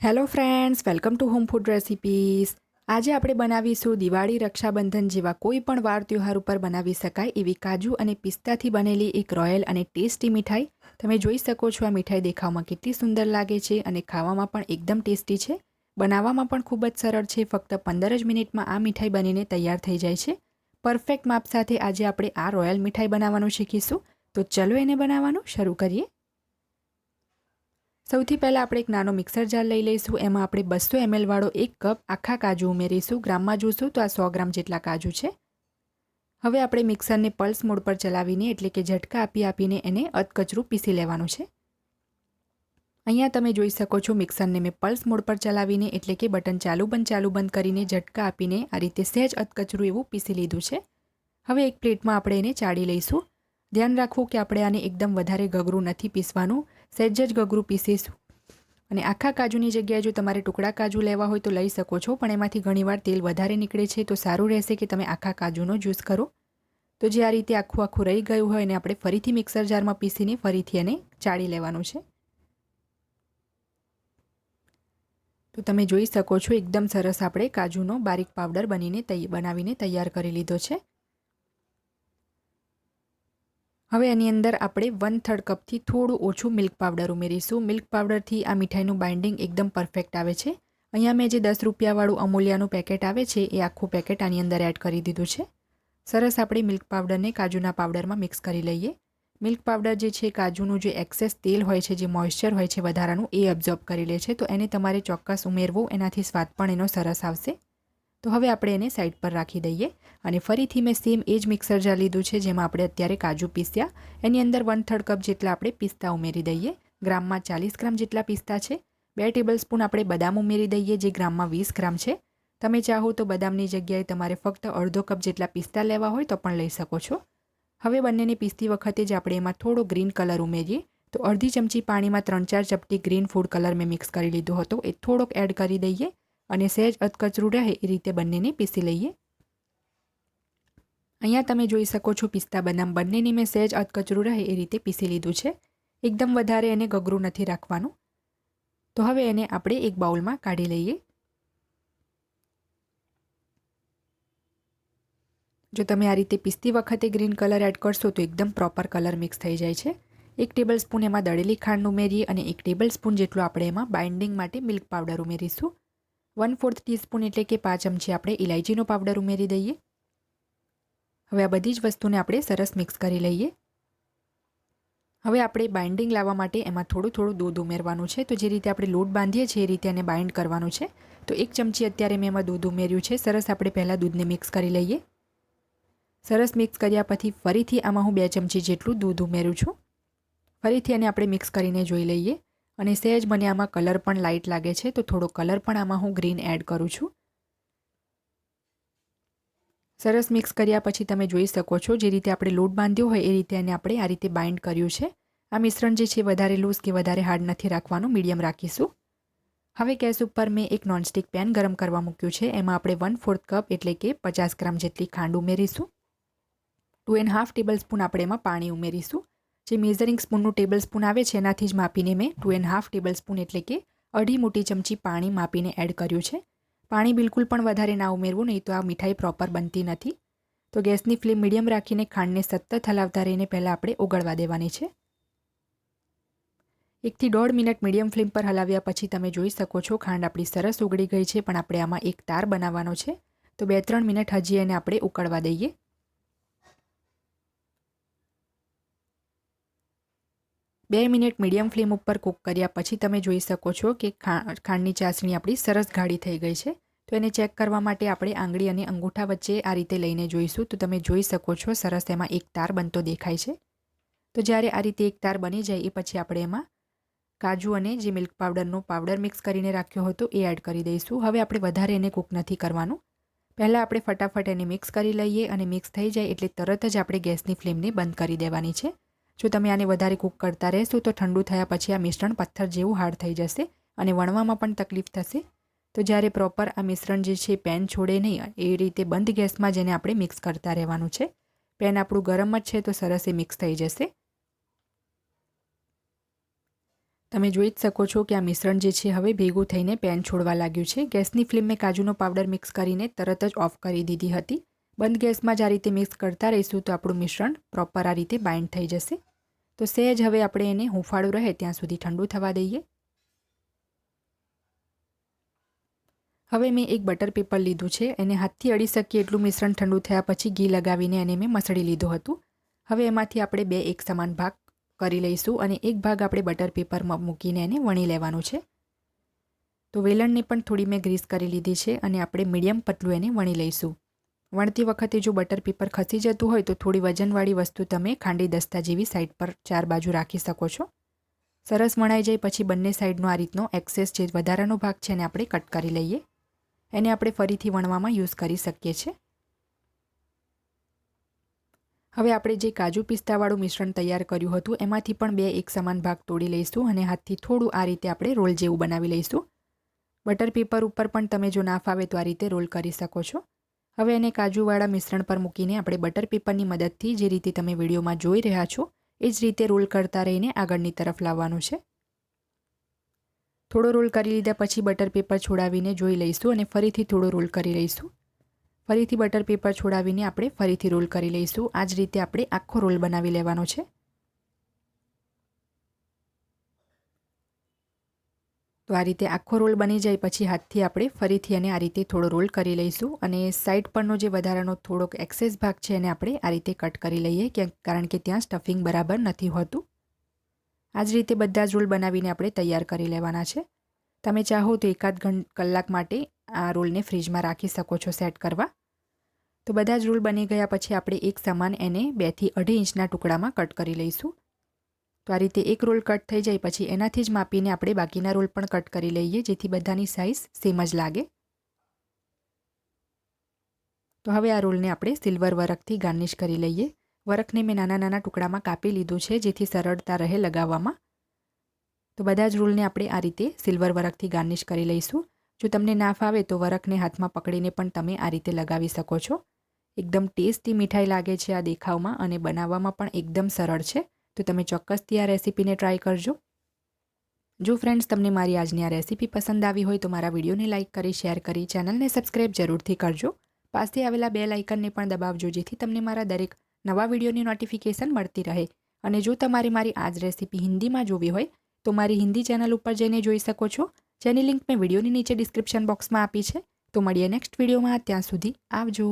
Hello friends, welcome to home food recipes. આજે આપણે બનાવીશું દિવાળી, રક્ષાબંધન જેવા કોઈ પણ વાર તહેવાર ઉપર બનાવી શકાય એવી કાજુ અને પિસ્તાથી બનેલી એક રોયલ અને ટેસ્ટી મીઠાઈ. તમે જોઈ શકો છો આ મીઠાઈ દેખાવમાં કેટલી સુંદર લાગે છે અને ખાવામાં પણ એકદમ ટેસ્ટી છે. બનાવવામાં પણ ખૂબ જ સરળ છે. ફક્ત 15 જ મિનિટમાં આ મીઠાઈ બનીને તૈયાર થઈ જાય છે. પરફેક્ટ માપ સાથે આજે આપણે આ રોયલ મીઠાઈ બનાવવાનું શીખીશું. તો ચલો એને બનાવવાનું શરૂ કરીએ. સૌથી પહેલાં આપણે એક નાનો મિક્સર જાર લઈ લઈશું. એમાં આપણે 200 ml વાળો 1 કપ આખા કાજુ ઉમેરીશું. ગ્રામમાં જોઈશું તો આ 100 ગ્રામ જેટલા કાજુ છે. હવે આપણે મિક્સરને પલ્સ મોડ પર ચલાવીને એટલે કે ઝટકા આપીને એને અધકચરું પીસી લેવાનું છે. અહીંયા તમે જોઈ શકો છો મિક્સરને મેં પલ્સ મોડ પર ચલાવીને એટલે કે બટન ચાલુ બંધ કરીને ઝટકા આપીને આ રીતે સહેજ અધકચરું એવું પીસી લીધું છે. હવે એક પ્લેટમાં આપણે એને ચાળી લઈશું. ધ્યાન રાખવું કે આપણે આને એકદમ વધારે ગગરું નથી પીસવાનું, સહેજ જ ગગરું પીસીશું. અને આખા કાજુની જગ્યાએ જો તમારે ટુકડા કાજુ લેવા હોય તો લઈ શકો છો, પણ એમાંથી ઘણીવાર તેલ વધારે નીકળે છે, તો સારું રહેશે કે તમે આખા કાજુનો જ્યુસ કરો. તો જે આ રીતે આખું રહી ગયું હોય એને આપણે ફરીથી મિક્સર જારમાં પીસીને ફરીથી એને ચાળી લેવાનું છે. તો તમે જોઈ શકો છો એકદમ સરસ આપણે કાજુનો બારીક પાવડર બનાવીને તૈયાર કરી લીધો છે. હવે એની અંદર આપણે 1/3 કપથી થોડું ઓછું મિલ્ક પાવડર ઉમેરીશું. મિલ્ક પાવડરથી આ મીઠાઈનું બાઇન્ડિંગ એકદમ પરફેક્ટ આવે છે. અહીંયા મેં જે 10 રૂપિયાવાળું અમૂલ્યાનું પેકેટ આવે છે એ આખું પેકેટ આની અંદર એડ કરી દીધું છે. સરસ આપણે મિલ્ક પાવડરને કાજુના પાવડરમાં મિક્સ કરી લઈએ. મિલ્ક પાવડર જે છે કાજુનું જે એક્સેસ તેલ હોય છે, જે મોઇશ્ચર હોય છે વધારાનું, એ એબ્ઝોર્બ કરી લે છે. તો એને તમારે ચોક્કસ ઉમેરવું, એનાથી સ્વાદ પણ એનો સરસ આવશે. તો હવે આપણે એને સાઈડ પર રાખી દઈએ અને ફરીથી મેં સેમ એ જ મિક્સર જાર લીધું છે જેમાં આપણે અત્યારે કાજુ પીસ્યા. એની અંદર 1/3 કપ જેટલા આપણે પિસ્તા ઉમેરી દઈએ. ગ્રામમાં 40 ગ્રામ જેટલા પિસ્તા છે. 2 ટેબલસ્પૂન આપણે બદામ ઉમેરી દઈએ, જે ગ્રામમાં 20 ગ્રામ છે. તમે ચાહો તો બદામની જગ્યાએ તમારે ફક્ત અડધો કપ જેટલા પિસ્તા લેવા હોય તો પણ લઈ શકો છો. હવે બંનેને પીસતી વખતે જ આપણે એમાં થોડો ગ્રીન કલર ઉમેરીએ. તો અડધી ચમચી પાણીમાં 3-4 ચપટી ગ્રીન ફૂડ કલર મેં મિક્સ કરી લીધો હતો, એ થોડોક એડ કરી દઈએ અને સહેજ અધકચરું રહે એ રીતે બંનેને પીસી લઈએ. અહીંયા તમે જોઈ શકો છો પિસ્તા બદામ બંનેની મેં સહેજ અધકચરું રહે એ રીતે પીસી લીધું છે. એકદમ વધારે એને ગગરું નથી રાખવાનું. તો હવે એને આપણે એક બાઉલમાં કાઢી લઈએ. જો તમે આ રીતે પીસતી વખતે ગ્રીન કલર એડ કરશો તો એકદમ પ્રોપર કલર મિક્સ થઈ જાય છે. 1 ટેબલસ્પૂન એમાં દળેલી ખાંડ ઉમેરીએ અને 1 ટેબલસ્પૂન જેટલો આપણે એમાં બાઇન્ડિંગ માટે મિલ્ક પાવડર ઉમેરીશું. 1/4 ટીસ્પૂન એટલે કે 5 ચમચી આપણે ઇલાયચીનો પાવડર ઉમેરી દઈએ. હવે આ બધી જ વસ્તુને આપણે સરસ મિક્સ કરી લઈએ. હવે આપણે બાઇન્ડિંગ લાવવા માટે એમાં થોડું દૂધ ઉમેરવાનું છે. તો જે રીતે આપણે લોટ બાંધીએ છીએ એ રીતે એને બાઇન્ડ કરવાનું છે. તો 1 ચમચી અત્યારે મેં એમાં દૂધ ઉમેર્યું છે. સરસ આપણે પહેલાં દૂધને મિક્સ કરી લઈએ. સરસ મિક્સ કર્યા પછી ફરીથી આમાં હું 2 ચમચી જેટલું દૂધ ઉમેરું છું. ફરીથી એને આપણે મિક્સ કરીને જોઈ લઈએ અને સહેજ મને આમાં કલર પણ લાઇટ લાગે છે, તો થોડો કલર પણ આમાં હું ગ્રીન એડ કરું છું. સરસ મિક્સ કર્યા પછી તમે જોઈ શકો છો જે રીતે આપણે લોટ બાંધ્યો હોય એ રીતે એને આપણે આ રીતે બાઇન્ડ કર્યું છે. આ મિશ્રણ જે છે વધારે લૂઝ કે વધારે હાર્ડ નથી રાખવાનું, મીડિયમ રાખીશું. હવે ગેસ ઉપર મેં એક નોનસ્ટિક પેન ગરમ કરવા મૂક્યું છે. એમાં આપણે 1/4 કપ એટલે કે 50 ગ્રામ જેટલી ખાંડ ઉમેરીશું. 2.5 ટેબલસ્પૂન આપણે એમાં પાણી ઉમેરીશું. જે મેઝરિંગ સ્પૂનનું ટેબલ સ્પૂન આવે છે એનાથી જ માપીને મેં 2.5 ટેબલસ્પૂન એટલે કે અઢી મોટી ચમચી પાણી માપીને એડ કર્યું છે. પાણી બિલકુલ પણ વધારે ના ઉમેરવું, નહીં તો આ મીઠાઈ પ્રોપર બનતી નથી. તો ગેસની ફ્લેમ મીડિયમ રાખીને ખાંડને સતત હલાવતા રહીને પહેલાં આપણે ઓગળવા દેવાની છે. 1 થી 1.5 મિનિટ મીડિયમ ફ્લેમ પર હલાવ્યા પછી તમે જોઈ શકો છો ખાંડ આપણી સરસ ઓગળી ગઈ છે, પણ આપણે આમાં એક તાર બનાવવાનો છે. તો 2-3 મિનિટ હજી એને આપણે ઉકળવા દઈએ. 2 મિનિટ મીડિયમ ફ્લેમ ઉપર કૂક કર્યા પછી તમે જોઈ શકો છો કે ખાંડની ચાસણી આપણી સરસ ગાઢી થઈ ગઈ છે. તો એને ચેક કરવા માટે આપણે આંગળી અને અંગૂઠા વચ્ચે આ રીતે લઈને જોઈશું. તો તમે જોઈ શકો છો સરસ એમાં એક તાર બનતો દેખાય છે. તો જ્યારે આ રીતે એક તાર બની જાય એ પછી આપણે એમાં કાજુ અને જે મિલ્ક પાવડરનો પાવડર મિક્સ કરીને રાખ્યો હતો એ એડ કરી દઈશું. હવે આપણે વધારે એને કૂક નથી કરવાનું. પહેલાં આપણે ફટાફટ એને મિક્સ કરી લઈએ અને મિક્સ થઈ જાય એટલે તરત જ આપણે ગેસની ફ્લેમને બંધ કરી દેવાની છે. જો તમે આને વધારે કૂક કરતા રહેશો તો ઠંડુ થયા પછી આ મિશ્રણ પથ્થર જેવું હાર્ડ થઈ જશે અને વણવામાં પણ તકલીફ થશે. તો જ્યારે પ્રોપર આ મિશ્રણ જે છે પેન છોડે નહીં એ રીતે બંધ ગેસમાં જેને આપણે મિક્સ કરતા રહેવાનું છે. પેન આપણું ગરમ જ છે તો સરસ એ મિક્સ થઈ જશે. તમે જોઈ જ શકો છો કે આ મિશ્રણ જે છે હવે ભેગું થઈને પેન છોડવા લાગ્યું છે. ગેસની ફ્લેમ મેં કાજુનો પાવડર મિક્સ કરીને તરત જ ઓફ કરી દીધી હતી. બંધ ગેસમાં જ આ રીતે મિક્સ કરતા રહીશું તો આપણું મિશ્રણ પ્રોપર આ રીતે બાઇન્ડ થઈ જશે. તો સહેજ હવે આપણે એને હુંફાળું રહે ત્યાં સુધી ઠંડુ થવા દઈએ. હવે મેં એક બટર પેપર લીધું છે. એને હાથથી અડી શકીએ એટલું મિશ્રણ ઠંડુ થયા પછી ઘી લગાવીને એને મેં મસળી લીધું હતું. હવે એમાંથી આપણે 2 એક સમાન ભાગ કરી લઈશું અને એક ભાગ આપણે બટર પેપરમાં મૂકીને એને વણી લેવાનું છે. તો વેલણને પણ થોડી મેં ગ્રીસ કરી લીધી છે અને આપણે મીડિયમ પતલું એને વણી લઈશું. વણતી વખતે જો બટર પેપર ખસી જતું હોય તો થોડી વજનવાળી વસ્તુ તમે ખાંડી દસ્તા જેવી સાઈડ પર 4 બાજુ રાખી શકો છો. સરસ વણાઈ જાય પછી બંને સાઈડનો આ રીતનો એક્સેસ જે વધારાનો ભાગ છે એને આપણે કટ કરી લઈએ. એને આપણે ફરીથી વણવામાં યુઝ કરી શકીએ છીએ. હવે આપણે જે કાજુ પિસ્તાવાળું મિશ્રણ તૈયાર કર્યું હતું એમાંથી પણ 2 એક સમાન ભાગ તોડી લઈશું અને હાથથી થોડું આ રીતે આપણે રોલ જેવું બનાવી લઈશું. બટર પેપર ઉપર પણ તમે જો ના ફાવે તો આ રીતે રોલ કરી શકો છો. હવે એને કાજુવાળા મિશ્રણ પર મૂકીને આપણે બટર પેપરની મદદથી જે રીતે તમે વિડીયોમાં જોઈ રહ્યા છો એ જ રીતે રોલ કરતા રહીને આગળની તરફ લાવવાનું છે. થોડો રોલ કરી લીધા પછી બટર પેપર છોડાવીને જોઈ લઈશું અને ફરીથી થોડો રોલ કરી લઈશું. ફરીથી બટર પેપર છોડાવીને આપણે ફરીથી રોલ કરી લઈશું. આ જ રીતે આપણે આખો રોલ બનાવી લેવાનો છે. તો આ રીતે આખો રોલ બની જાય પછી હાથથી આપણે ફરીથી એને આ રીતે થોડો રોલ કરી લઈશું અને સાઈડ પરનો જે વધારાનો થોડોક એક્સેસ ભાગ છે એને આપણે આ રીતે કટ કરી લઈએ કારણ કે ત્યાં સ્ટફિંગ બરાબર નથી હોતું. આ જ રીતે બધા જ રોલ બનાવીને આપણે તૈયાર કરી લેવાના છે. તમે ચાહો તો એકાદ કલાક માટે આ રોલને ફ્રીજમાં રાખી શકો છો સેટ કરવા. તો બધા જ રોલ બની ગયા પછી આપણે એક સમાન એને 2 થી 2.5 ઇંચના ટુકડામાં કટ કરી લઈશું. તો આ રીતે એક રોલ કટ થઈ જાય પછી એનાથી જ માપીને આપણે બાકીના રોલ પણ કટ કરી લઈએ જેથી બધાની સાઇઝ સેમ જ લાગે. તો હવે આ રોલને આપણે સિલ્વર વરખથી ગાર્નિશ કરી લઈએ. વરખને મેં નાના નાના ટુકડામાં કાપી લીધું છે જેથી સરળતા રહે લગાવવામાં. તો બધા જ રોલને આપણે આ રીતે સિલ્વર વરખથી ગાર્નિશ કરી લઈશું. જો તમને ના ફાવે તો વરખને હાથમાં પકડીને પણ તમે આ રીતે લગાવી શકો છો. એકદમ ટેસ્ટી મીઠાઈ લાગે છે આ દેખાવમાં અને બનાવવામાં પણ એકદમ સરળ છે. તો તમે ચોક્કસથી આ રેસીપીને ટ્રાય કરજો. જો ફ્રેન્ડ્સ તમને મારી આજની આ રેસીપી પસંદ આવી હોય તો મારા વિડીયોને લાઇક કરી શેર કરી ચેનલને સબસ્ક્રાઇબ જરૂરથી કરજો. પાસે આવેલા બેલ આઇકનને પણ દબાવજો જેથી તમને મારા દરેક નવા વિડીયોની નોટિફિકેશન મળતી રહે. અને જો તમારે મારી આ જ રેસીપી હિન્દીમાં જોવી હોય તો મારી હિન્દી ચેનલ ઉપર જઈને જોઈ શકો છો. જેની લિંક મેં વિડીયોની નીચે ડિસ્ક્રિપ્શન બોક્સમાં આપી છે. તો મળીએ નેક્સ્ટ વિડીયોમાં. ત્યાં સુધી આવજો.